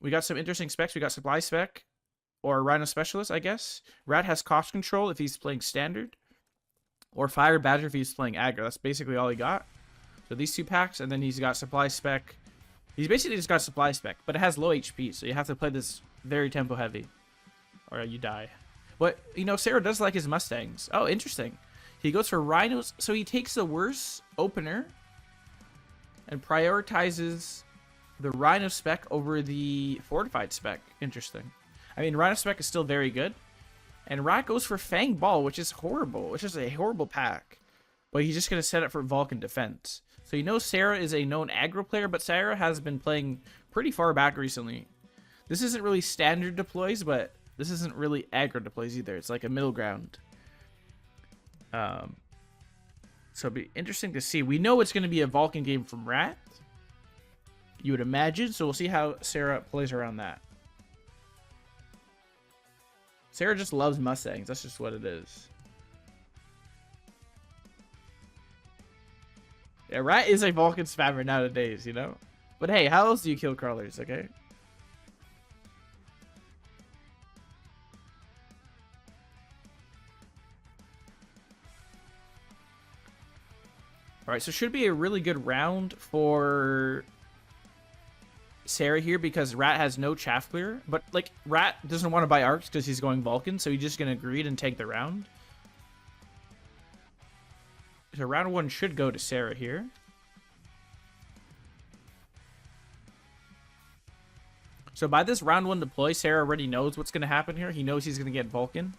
We got some interesting specs. We got supply spec or Rhino specialist, I guess. Rat has cost control if he's playing standard, or Fire Badger if he's playing aggro. That's basically all he got. So these 2 packs, and then he's got supply spec. He's basically just got supply spec, but it has low HP, so you have to play this very tempo heavy, or you die. But, you know, Sarah does like his Mustangs. Oh, interesting. He goes for Rhinos, so he takes the worst opener and prioritizes the Rhino spec over the Fortified spec. Interesting. I mean, Rhino spec is still very good. And Rat goes for Fang Ball, which is horrible. Which is a horrible pack. But he's just going to set it for Vulcan defense. So you know Sarah is a known aggro player, but Sarah has been playing pretty far back recently. This isn't really standard deploys, but this isn't really aggro deploys either. It's like a middle ground. So it'll be interesting to see. We know it's going to be a Vulcan game from Rat, you would imagine. So we'll see how Sarah plays around that. Sarah just loves Mustangs. That's just what it is. Yeah, Rat is a Vulcan spammer nowadays, you know? But hey, how else do you kill crawlers, okay? Alright, so should be a really good round for Sarah here because Rat has no chaff clear. But, like, Rat doesn't want to buy arcs because he's going Vulcan, so he's just going to greed and take the round. So round 1 should go to Sarah here. So by this round 1 deploy, Sarah already knows what's going to happen here. He knows he's going to get Vulcan.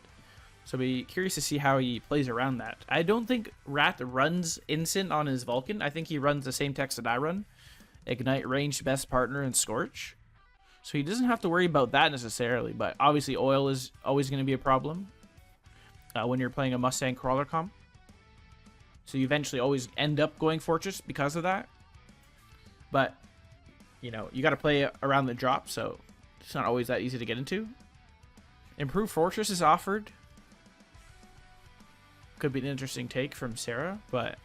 So be curious to see how he plays around that. I don't think Rat runs Instant on his Vulcan. I think he runs the same text that I run. Ignite, Ranged, Best Partner, and Scorch. So he doesn't have to worry about that necessarily. But obviously oil is always going to be a problem when you're playing a Mustang crawler comp. So you eventually always end up going Fortress because of that. But, you know, you got to play around the drop, so it's not always that easy to get into. Improved Fortress is offered. Could be an interesting take from Sarah, but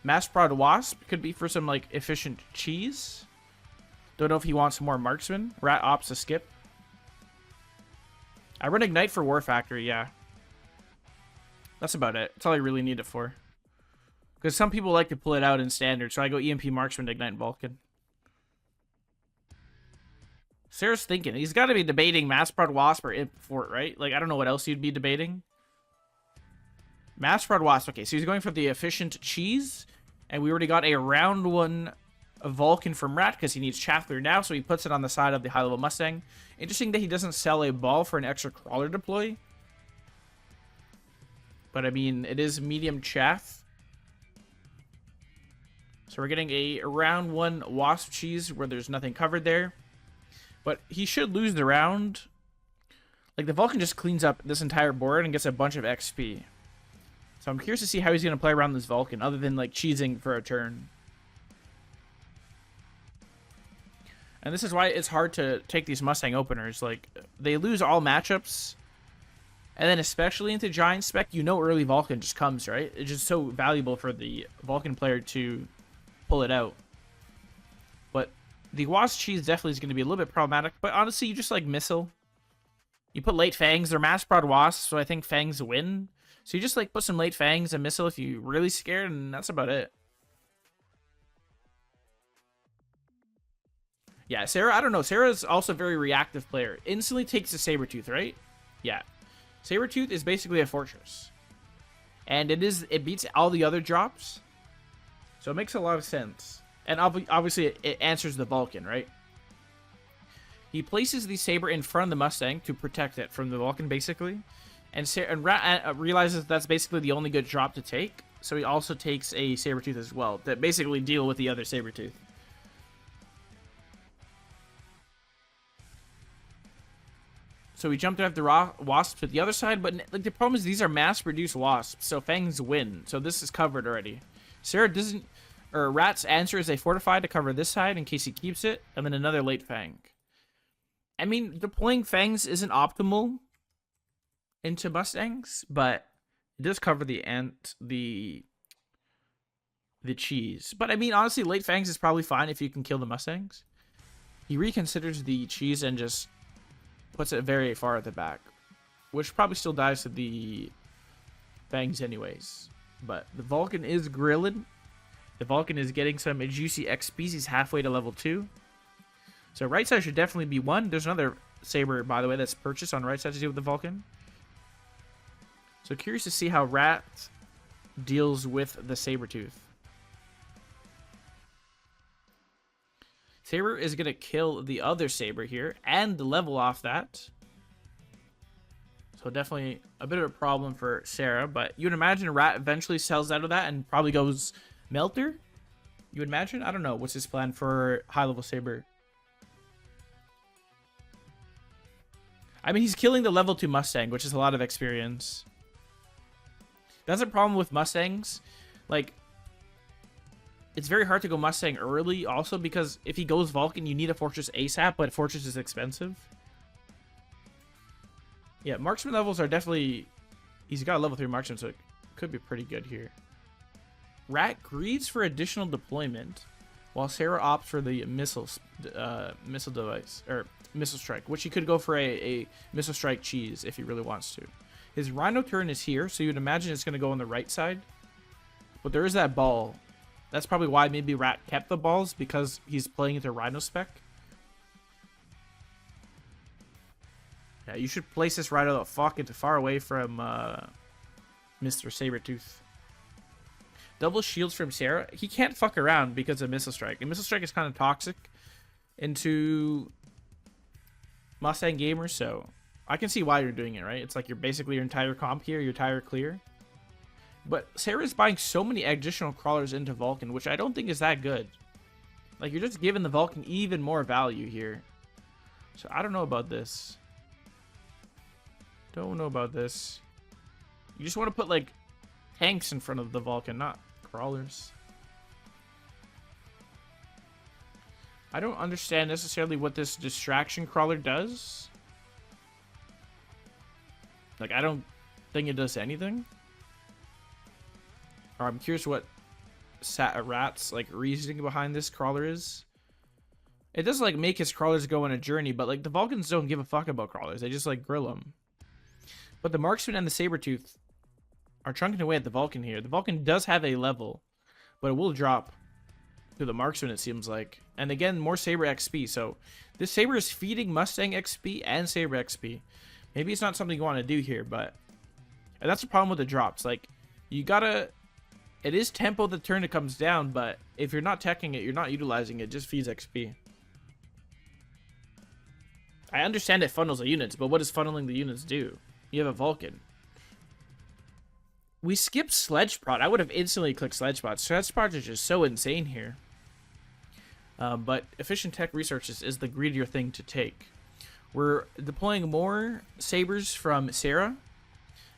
Mass Prod Wasp could be for some, like, efficient cheese. Don't know if he wants more Marksman. Rat opts to skip. I run Ignite for War Factory, yeah. That's about it. That's all I really need it for. Because some people like to pull it out in standard, so I go EMP Marksman to Ignite Vulcan. Sarah's thinking. He's got to be debating Mass Prod Wasp or Imp Fort, right? Like, I don't know what else you'd be debating. Mass Prod Wasp. Okay, so he's going for the efficient cheese. And we already got a round 1 Vulcan from Rat because he needs Chaffler now, so he puts it on the side of the high-level Mustang. Interesting that he doesn't sell a ball for an extra crawler deploy. But, I mean, it is medium chaff. So we're getting a round 1 Wasp cheese where there's nothing covered there. But he should lose the round. Like, the Vulcan just cleans up this entire board and gets a bunch of XP. So I'm curious to see how he's going to play around this Vulcan, other than, like, cheesing for a turn. And this is why it's hard to take these Mustang openers. Like, they lose all matchups. And then especially into Giant Spec, you know early Vulcan just comes, right? It's just so valuable for the Vulcan player to pull it out. But the Wasp cheese definitely is going to be a little bit problematic. But honestly, you just, like, missile. You put late Fangs. They're Mass Prod Wasps, so I think Fangs win. So you just, like, put some late Fangs and missile if you're really scared, and that's about it. Yeah, Sarah, I don't know. Sarah's also a very reactive player. Instantly takes a SaraTzch, right? Yeah. SaraTzch is basically a Fortress. And it beats all the other drops. So it makes a lot of sense. And obviously it answers the Vulcan, right? He places the Saber in front of the Mustang to protect it from the Vulcan, basically. And Rat realizes that's basically the only good drop to take. So he also takes a SaraTzch as well to basically deal with the other SaraTzch. So we jumped after Wasps to the other side, but like the problem is these are mass-produced Wasps, so Fangs win. So this is covered already. Sarah doesn't, or Rat's answer is a Fortify to cover this side in case he keeps it, and then another late Fang. I mean, deploying Fangs isn't optimal into Mustangs, but it does cover the cheese. But I mean, honestly, late Fangs is probably fine if you can kill the Mustangs. He reconsiders the cheese and just puts it very far at the back, which probably still dies to the fangs anyways. But the Vulcan is grilling. The Vulcan is getting some juicy XPs. He's halfway to level 2. So right side should definitely be 1. There's another saber, by the way, that's purchased on right side to deal with the Vulcan. So curious to see how Rat deals with the Sabertooth. Saber is going to kill the other Saber here and level off that. So definitely a bit of a problem for Sarah, but you would imagine Rat eventually sells out of that and probably goes Melter? You would imagine? I don't know. What's his plan for high-level Saber? I mean, he's killing the level 2 Mustang, which is a lot of experience. That's a problem with Mustangs. Like, it's very hard to go Mustang early also because if he goes Vulcan, you need a Fortress ASAP, but Fortress is expensive. Yeah, marksman levels are definitely... He's got a level 3 marksman, so it could be pretty good here. Rat greeds for additional deployment, while Sarah opts for the missile device, or missile strike, which he could go for a missile strike cheese if he really wants to. His Rhino turn is here, so you'd imagine it's going to go on the right side. But there is that ball. That's probably why maybe Rat kept the balls, because he's playing into Rhino spec. Yeah, you should place this Rhino the fuck into far away from Mr. Sabertooth. Double shields from Sarah. He can't fuck around because of Missile Strike. And Missile Strike is kind of toxic into Mustang gamers, so I can see why you're doing it, right? It's like you're basically your entire comp here, your entire clear. But Sarah's buying so many additional crawlers into Vulcan, which I don't think is that good. Like, you're just giving the Vulcan even more value here. So I don't know about this. Don't know about this. You just want to put, like, tanks in front of the Vulcan, not crawlers. I don't understand necessarily what this distraction crawler does. Like, I don't think it does anything. Or I'm curious what Rat's, like, reasoning behind this crawler is. It does, like, make his crawlers go on a journey, but, like, the Vulcans don't give a fuck about crawlers. They just, like, grill them. But the Marksman and the Sabertooth are chunking away at the Vulcan here. The Vulcan does have a level, but it will drop to the Marksman, it seems like. And again, more Saber XP. So this Saber is feeding Mustang XP and Saber XP. Maybe it's not something you want to do here, but... And that's the problem with the drops. Like, you gotta... It is tempo the turn it comes down, but if you're not teching it, you're not utilizing it. It just feeds XP. I understand it funnels the units, but what does funneling the units do? You have a Vulcan. We skipped Sledge Prod. I would have instantly clicked Sledge Prod. Sledge Prod is just so insane here. But efficient tech resources is the greedier thing to take. We're deploying more Sabers from Sarah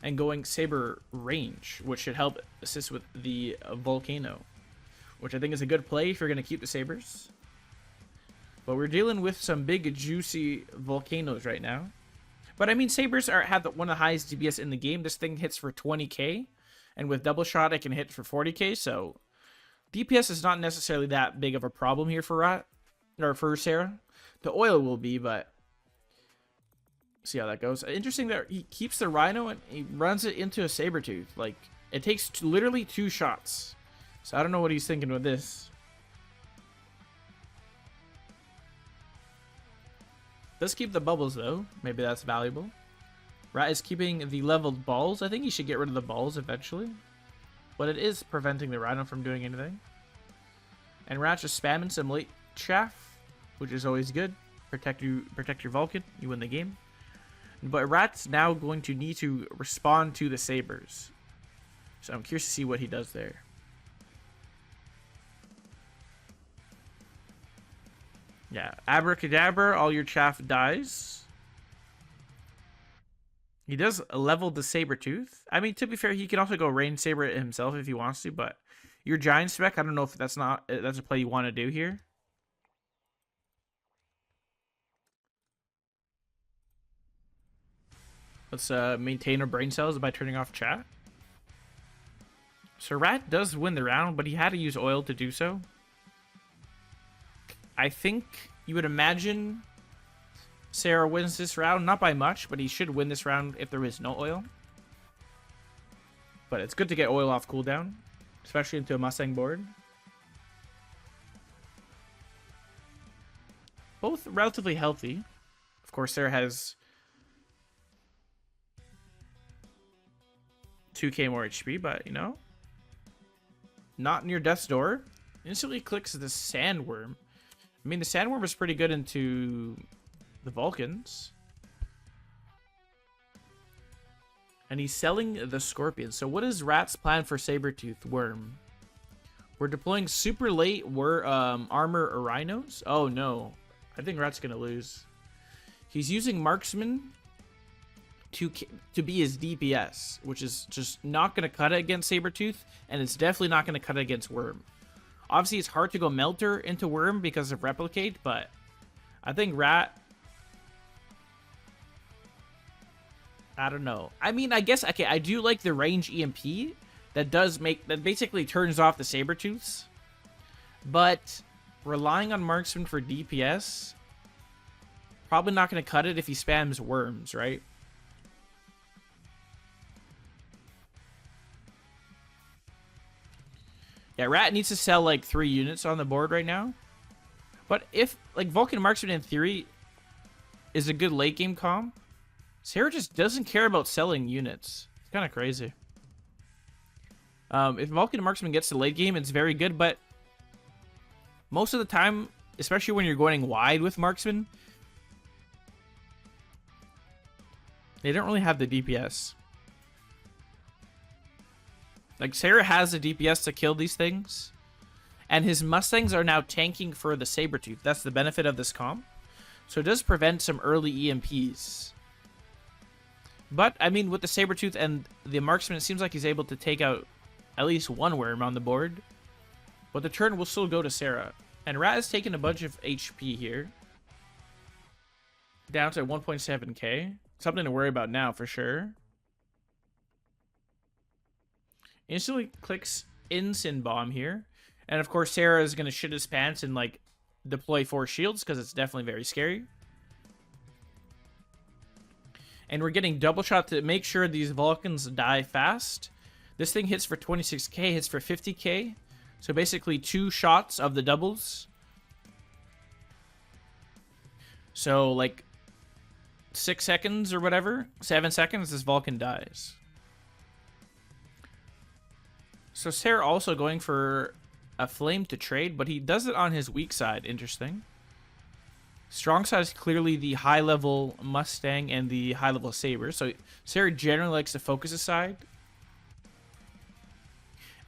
and going Saber range, which should help assist with the Volcano, which I think is a good play if you're going to keep the Sabers. But we're dealing with some big, juicy Volcanoes right now. But I mean, Sabers have one of the highest DPS in the game. This thing hits for 20k, and with double shot, it can hit for 40k. So DPS is not necessarily that big of a problem here for Sarah. The oil will be, but see how that goes. Interesting that he keeps the Rhino and he runs it into a Sabertooth. Like, it takes literally 2 shots. So I don't know what he's thinking with this. Does keep the bubbles though. Maybe that's valuable. Rat is keeping the leveled balls. I think he should get rid of the balls eventually. But it is preventing the Rhino from doing anything. And Rat's just spamming some late chaff, which is always good. Protect your Vulcan. You win the game. But Rat's now going to need to respond to the Sabers. So I'm curious to see what he does there. Yeah, abracadabra, all your chaff dies. He does level the Sabertooth. I mean, to be fair, he can also go range saber it himself if he wants to, but your giant spec, I don't know if that's a play you want to do here. Let's maintain our brain cells by turning off chat. So Rat does win the round, but he had to use oil to do so. I think You would imagine Sara wins this round. Not by much, but he should win this round if there is no oil. But it's good to get oil off cooldown, especially into a Mustang board. Both relatively healthy. Of course, Sara has 2k more HP, but, you know, not near death's door. Instantly clicks the Sandworm. I mean, the Sandworm is pretty good into the Vulcans. And he's selling the Scorpion. So what is Rat's plan for Sabertooth Worm? We're deploying super late armor or Rhinos. Oh, no. I think Rat's going to lose. He's using Marksman to be his DPS, which is just not going to cut it against Sabertooth, and it's definitely not going to cut it against Worm. Obviously, it's hard to go Melter into Worm because of Replicate, but I think Rat... I don't know. I mean, I guess, okay, I do like the range EMP that basically turns off the Sabertooths, but relying on Marksman for DPS, probably not going to cut it if he spams Worms, right? Yeah, Rat needs to sell like 3 units on the board right now. But if, like, Vulcan Marksman in theory is a good late game comp, Sara just doesn't care about selling units. It's kind of crazy. If Vulcan Marksman gets to late game, it's very good, but most of the time, especially when you're going wide with Marksman, they don't really have the DPS. Like, Sara has the DPS to kill these things, and his Mustangs are now tanking for the Sabertooth. That's the benefit of this comp. So it does prevent some early EMPs. But, I mean, with the Sabertooth and the Marksman, it seems like he's able to take out at least one Worm on the board. But the turn will still go to Sara. And Rat has taken a bunch of HP here. Down to 1.7k. Something to worry about now, for sure. Instantly clicks Instant Bomb here. And, of course, Sara is going to shit his pants and, like, deploy 4 shields, because it's definitely very scary. And we're getting double shot to make sure these Vulcans die fast. This thing hits for 26k, hits for 50k. So basically 2 shots of the doubles. So like 6 seconds or whatever, 7 seconds, this Vulcan dies. So Sara also going for a flame to trade, but he does it on his weak side. Interesting. Strong side is clearly the high-level Mustang and the high-level Saber. So Sara generally likes to focus his side.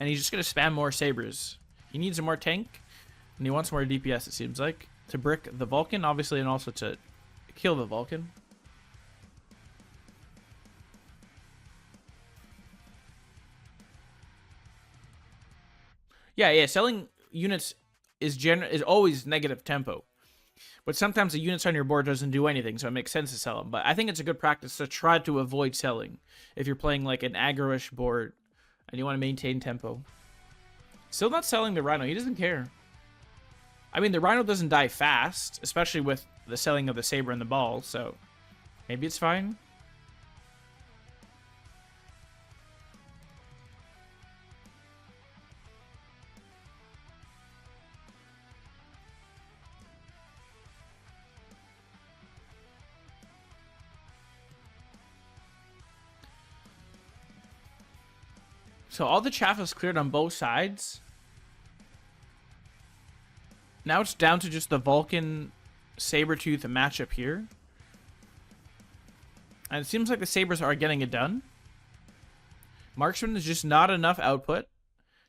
And he's just going to spam more Sabers. He needs a more tank, and he wants more DPS, it seems like, to brick the Vulcan, obviously, and also to kill the Vulcan. Yeah, selling units is always negative tempo. But sometimes the units on your board doesn't do anything, so it makes sense to sell them. But I think it's a good practice to try to avoid selling if you're playing like an aggro-ish board and you want to maintain tempo. Still not selling the Rhino. He doesn't care. I mean, the Rhino doesn't die fast, especially with the selling of the Saber and the Ball, so maybe it's fine. So all the chaff is cleared on both sides. Now it's down to just the Vulcan Sabertooth matchup here. And it seems like the Sabers are getting it done. Marksman is just not enough output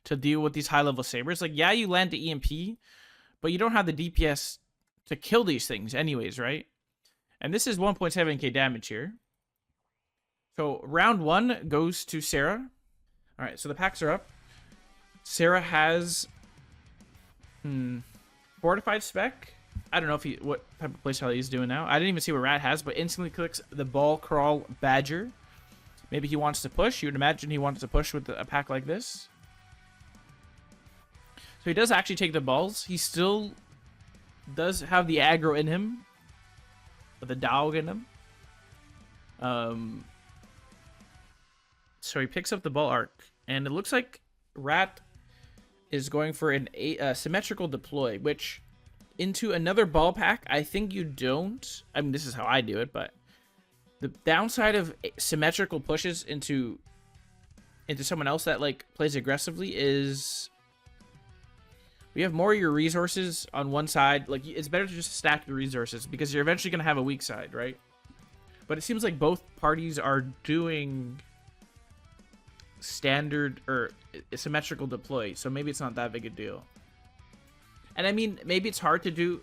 to deal with these high-level Sabers. Like, yeah, you land the EMP, but you don't have the DPS to kill these things anyways, right? And this is 1.7k damage here. So round 1 goes to Sara. All right, so the packs are up. Sara has fortified spec. I don't know if what type of playstyle he's doing now. I didn't even see what Rat has, but instantly clicks the Ball Crawl Badger. Maybe he wants to push. You would imagine he wants to push with a pack like this. So he does actually take the balls. He still does have the aggro in him, the dog in him. So he picks up the ball arc, and it looks like Rat is going for an symmetrical deploy, which into another ball pack, I think you don't. I mean, this is how I do it, but the downside of symmetrical pushes into someone else that like plays aggressively is we have more of your resources on one side. Like, it's better to just stack your resources because you're eventually gonna have a weak side, right? But it seems like both parties are doing standard or symmetrical deploy, so maybe it's not that big a deal. And I mean, maybe it's hard to do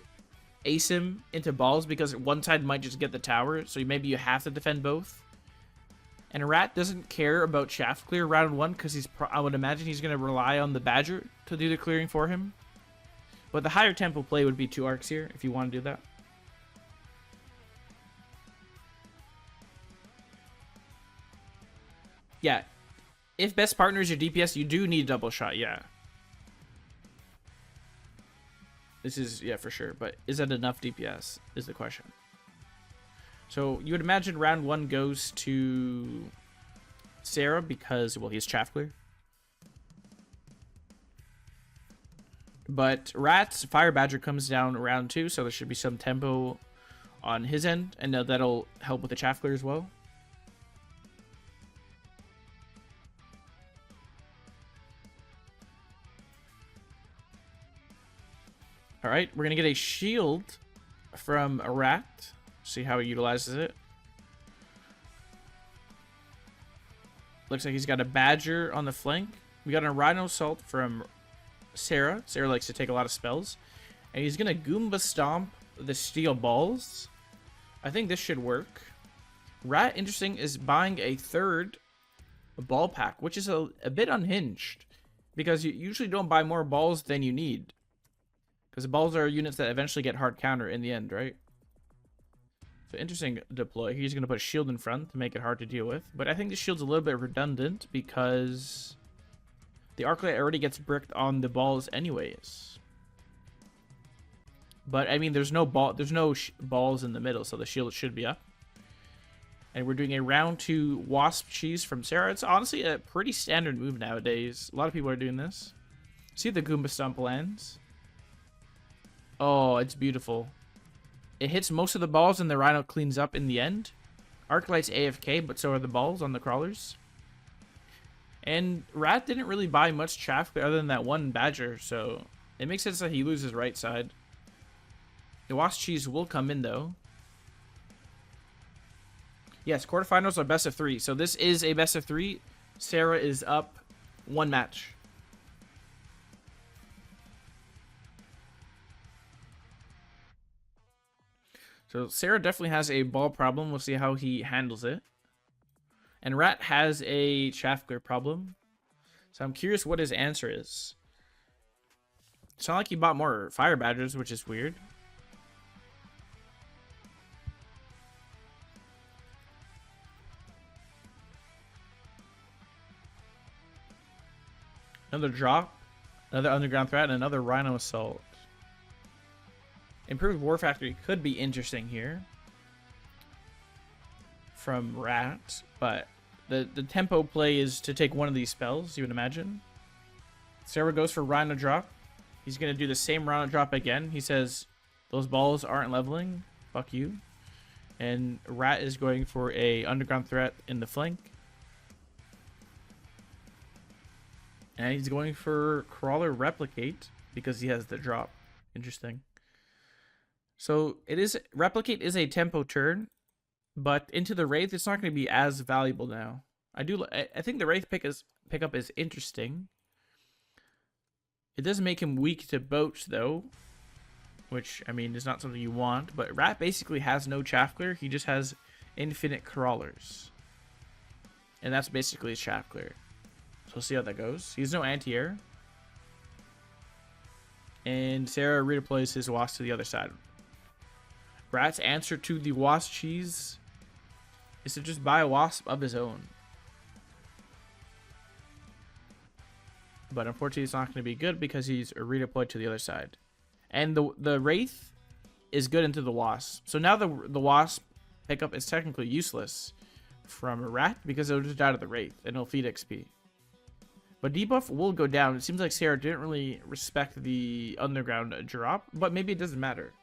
asym into balls because one side might just get the tower, so maybe you have to defend both. And Rat doesn't care about shaft clear round 1 because I would imagine he's going to rely on the Badger to do the clearing for him. But the higher tempo play would be 2 arcs here if you want to do that. Yeah. If best partner is your DPS, you do need double shot, yeah. This is, yeah, for sure. But is that enough DPS, is the question. So you would imagine round 1 goes to Sarah because, well, he's chaff clear. But Rat's Fire Badger comes down round 2, so there should be some tempo on his end, and that'll help with the chaff clear as well. All right, we're going to get a shield from a Rat. See how he utilizes it. Looks like he's got a Badger on the flank. We got a Rhino Assault from Sarah. Sarah likes to take a lot of spells. And he's going to Goomba Stomp the Steel Balls. I think this should work. Rat, interesting, is buying a third ball pack, which is a bit unhinged. Because you usually don't buy more balls than you need. Because balls are units that eventually get hard counter in the end, right? So interesting deploy. He's going to put a shield in front to make it hard to deal with. But I think the shield's a little bit redundant because the Arclight already gets bricked on the balls anyways. But I mean, there's no balls in the middle, so the shield should be up. And we're doing a round 2 Wasp Cheese from Sarah. It's honestly a pretty standard move nowadays. A lot of people are doing this. See if the Goomba Stomp lands. Oh, it's beautiful. It hits most of the balls and the Rhino cleans up in the end. Arclight's AFK, but so are the balls on the crawlers. And Rat didn't really buy much chaff other than that one Badger, so it makes sense that he loses right side. The Wasp Cheese will come in, though. Yes, quarterfinals are best of 3, so this is a best of 3. Sarah is up 1 match. So Sarah definitely has a ball problem. We'll see how he handles it. And Rat has a chaff clear problem. So I'm curious what his answer is. It's not like he bought more Fire Badgers, which is weird. Another drop. Another Underground Threat, and another Rhino Assault. Improved War Factory could be interesting here from Rat, but the tempo play is to take one of these spells, you would imagine. Sarah goes for Rhino Drop. He's going to do the same Rhino Drop again. He says, those balls aren't leveling. Fuck you. And Rat is going for a Underground Threat in the flank. And he's going for Crawler Replicate because he has the drop. Interesting. So Replicate is a tempo turn, but into the Wraith, it's not going to be as valuable now. I think the Wraith pickup is interesting. It does make him weak to boats, though, which, I mean, is not something you want. But Rat basically has no chaff clear. He just has infinite crawlers. And that's basically his chaff clear. So we'll see how that goes. He has no anti-air. And Sarah redeploys his Wasp to the other side. Rat's answer to the Wasp Cheese is to just buy a Wasp of his own. But unfortunately, it's not going to be good because he's redeployed to the other side. And the Wraith is good into the Wasp. So now the Wasp pickup is technically useless from a Rat because it'll just die to the Wraith and it'll feed XP. But debuff will go down. It seems like Sara didn't really respect the underground drop, but maybe it doesn't matter.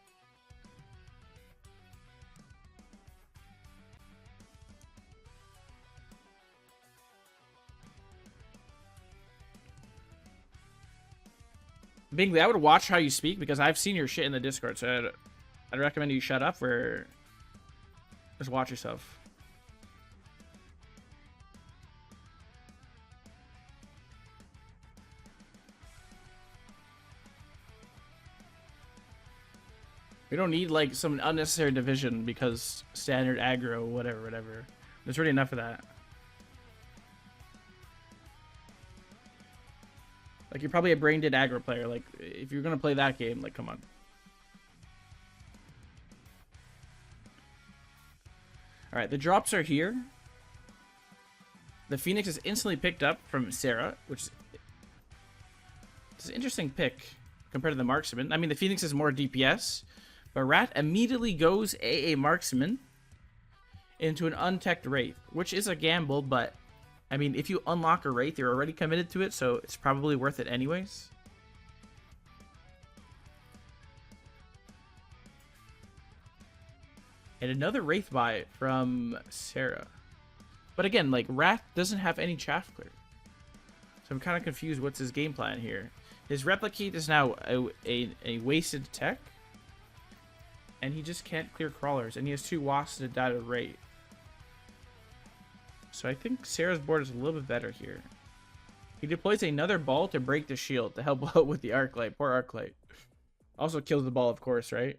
Bingley, I would watch how you speak because I've seen your shit in the Discord, so I'd recommend you shut up or just watch yourself. We don't need like some unnecessary division because standard aggro, whatever. There's already enough of that. Like, you're probably a brain dead aggro player. Like, if you're gonna play that game, like, come on. Alright, the drops are here. The Phoenix is instantly picked up from Sara, which is an interesting pick compared to the Marksman. I mean, the Phoenix is more DPS, but Rat immediately goes AA Marksman into an untech'd Wraith, which is a gamble, but I mean, if you unlock a Wraith, you're already committed to it, so it's probably worth it anyways. And another Wraith buy from Sara. But again, like, Rat doesn't have any chaff clear. So I'm kind of confused what's his game plan here. His Replicate is now a wasted tech. And he just can't clear crawlers. And he has 2 Wasps to die to Wraith. So I think Sara's board is a little bit better here. He deploys another ball to break the shield to help out with the Arclight. Poor Arclight. Also kills the ball, of course, right?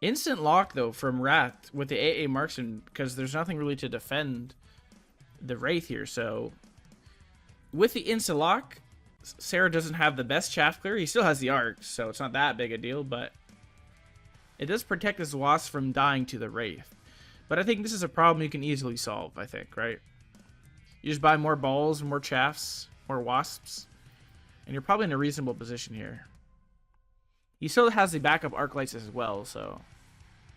Instant lock, though, from Rat with the AA Marksman, because there's nothing really to defend the Wraith here. So with the instant lock, Sara doesn't have the best chaff clear. He still has the arc, so it's not that big a deal, but it does protect his Wasp from dying to the Wraith. But I think this is a problem you can easily solve, I think, right? You just buy more balls, more chaffs, more Wasps, and you're probably in a reasonable position here. He still has the backup Arclights as well, so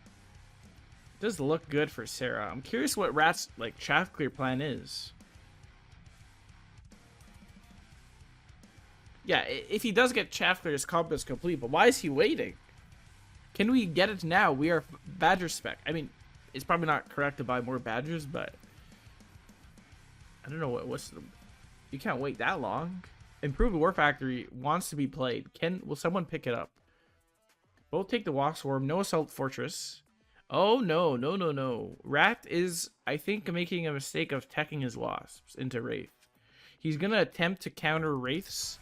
it does look good for Sara. I'm curious what Rat's like chaff clear plan is. Yeah, if he does get chaff clear, his comp is complete, but why is he waiting? Can we get it now? We are Badger spec. I mean, it's probably not correct to buy more Badgers, but I don't know what's the... You can't wait that long. Improved War Factory wants to be played. Will someone pick it up? Both take the Wasp Swarm. No Assault Fortress. Oh, no. Rat is, I think, making a mistake of teching his Wasps into Wraith. He's going to attempt to counter Wraiths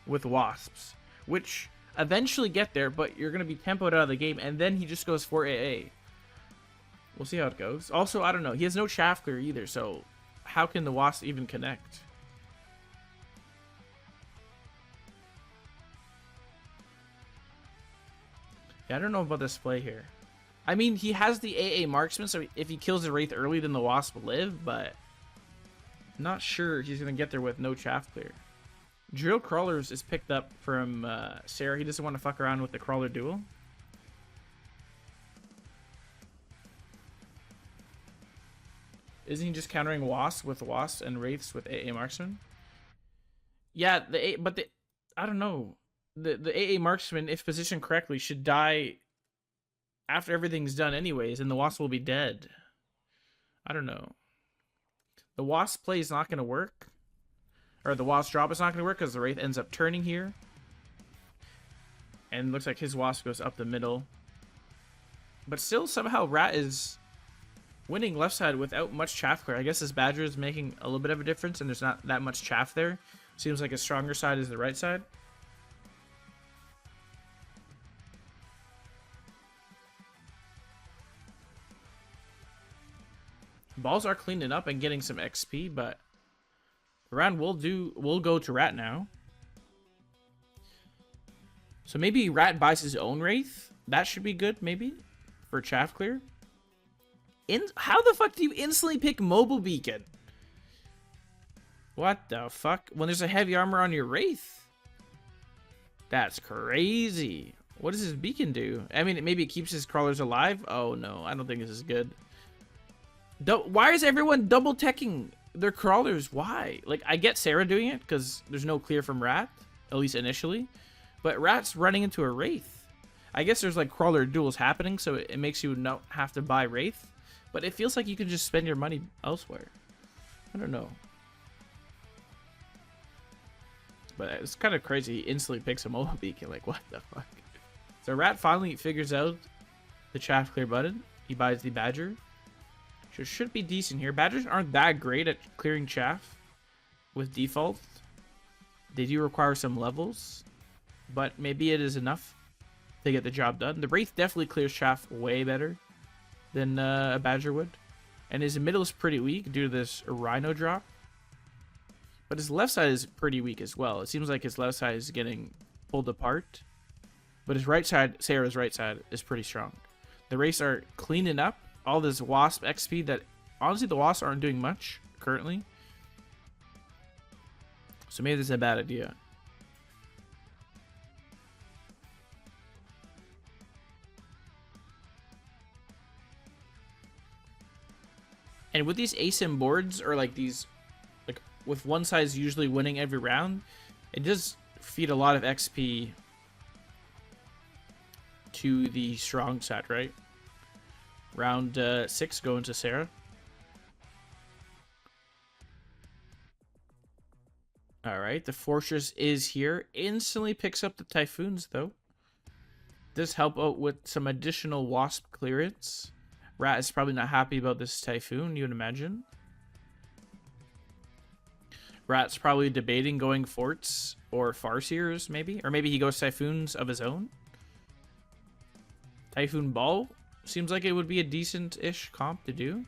with Wasps, which eventually get there, but you're going to be tempoed out of the game, and then he just goes for AA. We'll see how it goes. Also, I don't know. He has no chaff clear either, so how can the Wasp even connect? Yeah, I don't know about this play here. I mean, he has the AA Marksman, so if he kills the Wraith early, then the Wasp will live, but I'm not sure he's going to get there with no chaff clear. Drill Crawlers is picked up from Sara. He doesn't want to fuck around with the Crawler duel. Isn't he just countering Wasps with Wasps and Wraiths with AA Marksman? Yeah, I don't know. The AA Marksman, if positioned correctly, should die after everything's done anyways, and the Wasp will be dead. I don't know. The Wasp play is not going to work. Or the Wasp drop is not going to work because the Wraith ends up turning here. And it looks like his Wasp goes up the middle. But still, somehow, Rat is winning left side without much chaff clear. I guess his Badger is making a little bit of a difference, and there's not that much chaff there. Seems like his stronger side is the right side. Balls are cleaning up and getting some XP, but the round will go to Rat now. So maybe Rat buys his own Wraith. That should be good, maybe, for chaff clear. How the fuck do you instantly pick Mobile Beacon? What the fuck? When there's a heavy armor on your Wraith? That's crazy. What does his beacon do? I mean, maybe it keeps his crawlers alive? Oh no, I don't think this is good. Why is everyone double teching their crawlers? Why? Like, I get Sarah doing it because there's no clear from Rat, at least initially. But Rat's running into a Wraith. I guess there's like crawler duels happening, so it makes you not have to buy Wraith. But it feels like you can just spend your money elsewhere. I don't know. But it's kind of crazy. He instantly picks a mobile beacon. Like, what the fuck? So Rat finally figures out the chaff clear button. He buys the Badger. Which should be decent here. Badgers aren't that great at clearing chaff with default. They do require some levels. But maybe it is enough to get the job done. The Wraith definitely clears chaff way better than a Badger would. And his middle is pretty weak due to this Rhino drop. But his left side is pretty weak as well. It seems like his left side is getting pulled apart. But his right side, Sarah's right side, is pretty strong. The Wraiths are cleaning up all this Wasp XP that, honestly, the Wasps aren't doing much currently. So maybe this is a bad idea. And with these ASIM boards, or like these, like with one side usually winning every round, it does feed a lot of XP to the strong side, right? Round 6 going to Sarah. Alright, the Fortress is here. Instantly picks up the Typhoons, though. Does help out with some additional Wasp clearance. Rat is probably not happy about this Typhoon, you would imagine. Rat's probably debating going Forts or Farseers, maybe. Or maybe he goes Typhoons of his own. Typhoon Ball seems like it would be a decent-ish comp to do.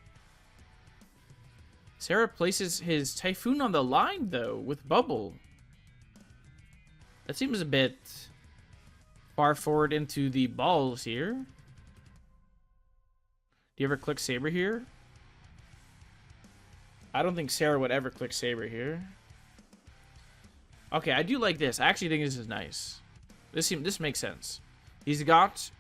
Sarah places his Typhoon on the line, though, with Bubble. That seems a bit far forward into the balls here. Do you ever click Saber here? I don't think Sarah would ever click Saber here. Okay, I do like this. I actually think this is nice. This makes sense. He's got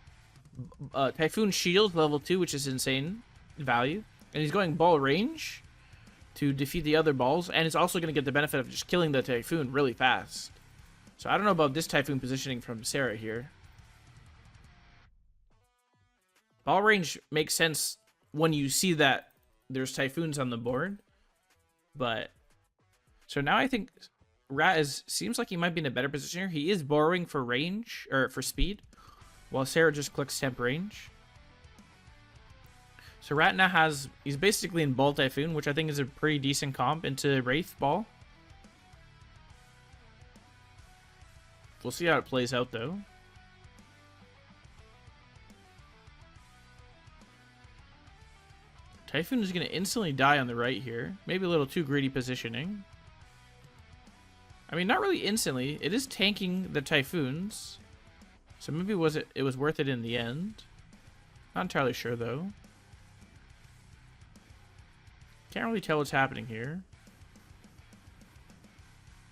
Typhoon Shield level 2, which is insane value. And he's going ball range to defeat the other balls. And it's also going to get the benefit of just killing the Typhoon really fast. So I don't know about this Typhoon positioning from Sarah here. Ball range makes sense when you see that there's Typhoons on the board. But so now I think Rat seems like he might be in a better position here. He is borrowing for range, or for speed, while Sarah just clicks temp range. So Rat now he's basically in Ball Typhoon, which I think is a pretty decent comp into Wraith Ball. We'll see how it plays out, though. Typhoon is going to instantly die on the right here. Maybe a little too greedy positioning. I mean, not really instantly. It is tanking the Typhoons. So maybe it was worth it in the end. Not entirely sure, though. Can't really tell what's happening here.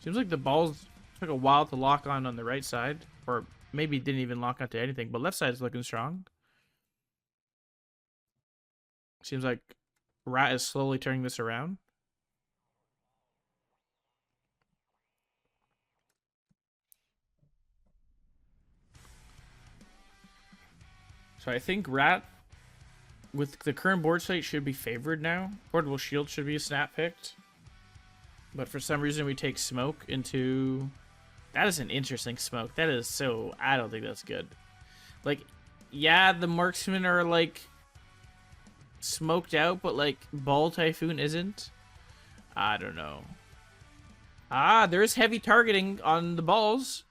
Seems like the balls took a while to lock on the right side. Or maybe didn't even lock onto anything. But left side is looking strong. Seems like Rat is slowly turning this around. So I think Rat, with the current board state, should be favored now. Portable Shield should be a snap picked. But for some reason we take Smoke into... That is an interesting Smoke. That is so... I don't think that's good. Like, yeah, the marksmen are like... smoked out, but like Ball Typhoon isn't. I don't know. There's heavy targeting on the balls.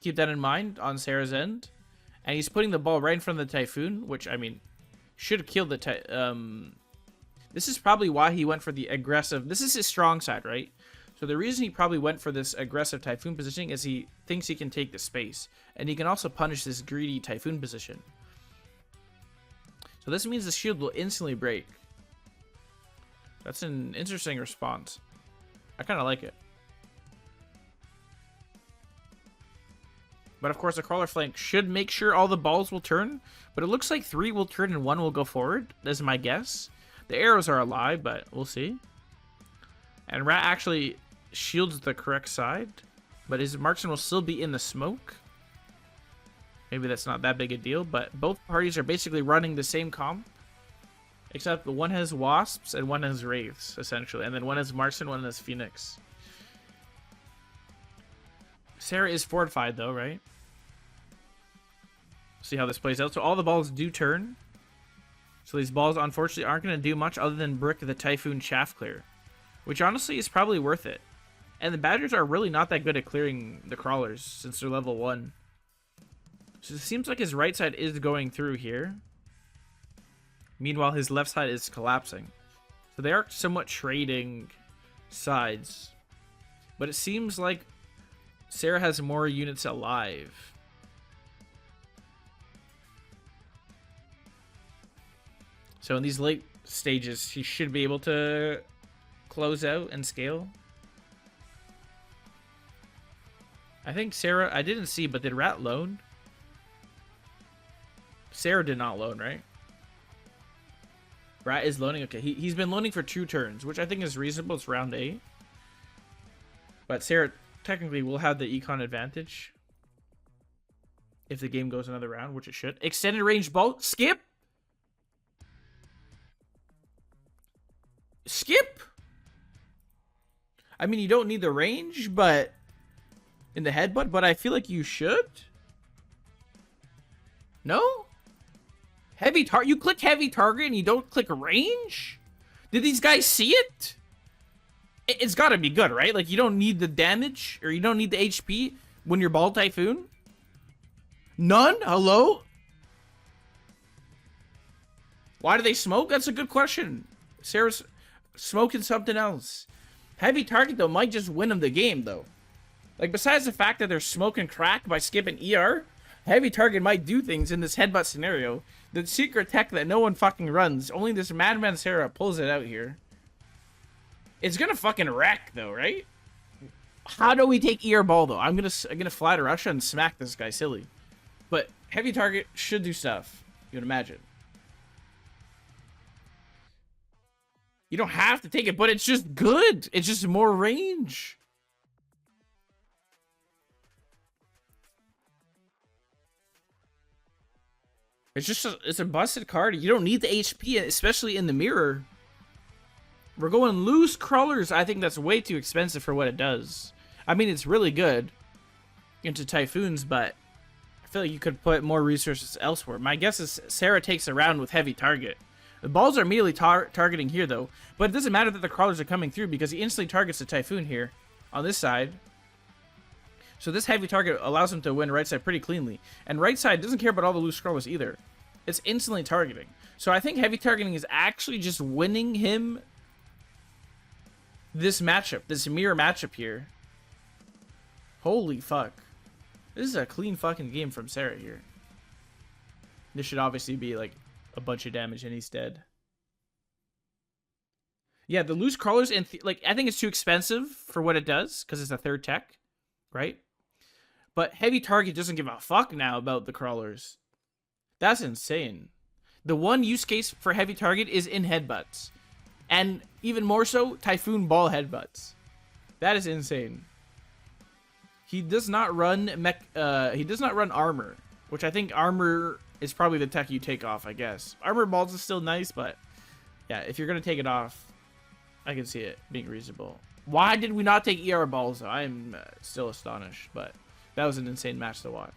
Keep that in mind on Sarah's end. And he's putting the ball right in front of the Typhoon, which, I mean, should have killed the This is probably why he went for the aggressive. This is his strong side, right? So the reason he probably went for this aggressive Typhoon positioning is he thinks he can take the space. And he can also punish this greedy Typhoon position. So this means the shield will instantly break. That's an interesting response. I kind of like it. But of course, the crawler flank should make sure all the balls will turn. But it looks like 3 will turn and 1 will go forward. That's my guess. The arrows are a lie, but we'll see. And Rat actually shields the correct side. But his marksman will still be in the smoke. Maybe that's not that big a deal. But both parties are basically running the same comp. Except one has Wasps and one has Wraiths, essentially. And then one has Marksman, one has Phoenix. Sara is fortified, though, right? See how this plays out. So all the balls do turn. So these balls, unfortunately, aren't going to do much other than brick the Typhoon Shaft Clear. Which, honestly, is probably worth it. And the Badgers are really not that good at clearing the crawlers since they're level 1. So it seems like his right side is going through here. Meanwhile, his left side is collapsing. So they are somewhat trading sides. But it seems like Sara has more units alive. So in these late stages, he should be able to close out and scale. I think Sara, I didn't see, but did Rat loan? Sara did not loan, right? Rat is loaning. Okay, he's been loaning for 2 turns, which I think is reasonable. It's round 8. But Sara technically will have the econ advantage if the game goes another round, which it should. Extended range bolt. Skip! Skip! I mean, you don't need the range, but in the headbutt, but I feel like you should. No? Heavy target. You click heavy target and you don't click range? Did these guys see it? It's got to be good, right? Like, you don't need the damage or you don't need the HP when you're Ball Typhoon? None? Hello? Why do they smoke? That's a good question. Sara's smoking something else. Heavy target, though, might just win them the game, though. Like, besides the fact that they're smoking crack by skipping ER, heavy target might do things in this headbutt scenario. The secret tech that no one fucking runs. Only this Madman Sara pulls it out here. It's gonna fucking wreck, though, right? How do we take ER ball, though? I'm gonna fly to Russia and smack this guy silly. But heavy target should do stuff. You would imagine. You don't have to take it, but it's just good. It's just more range. It's a busted card. You don't need the HP, especially in the mirror. We're going loose crawlers. I think that's way too expensive for what it does. I mean, it's really good into Typhoons, but I feel like you could put more resources elsewhere. My guess is Sara takes a round with heavy target. The balls are immediately targeting here, though. But it doesn't matter that the crawlers are coming through because he instantly targets the Typhoon here on this side. So this heavy target allows him to win right side pretty cleanly. And right side doesn't care about all the loose crawlers either. It's instantly targeting. So I think heavy targeting is actually just winning him this matchup, this mirror matchup here. Holy fuck. This is a clean fucking game from Sara here. This should obviously be like a bunch of damage and he's dead. Yeah, the loose crawlers, and like, I think it's too expensive for what it does because it's a third tech, right? But heavy target doesn't give a fuck now about the crawlers. That's insane. The one use case for heavy target is in headbutts. And even more so, Typhoon Ball headbutts. That is insane. He does not run armor, which I think armor is probably the tech you take off, I guess. Armor balls is still nice, but yeah, if you're going to take it off, I can see it being reasonable. Why did we not take ER balls, though? I'm still astonished, but that was an insane match to watch.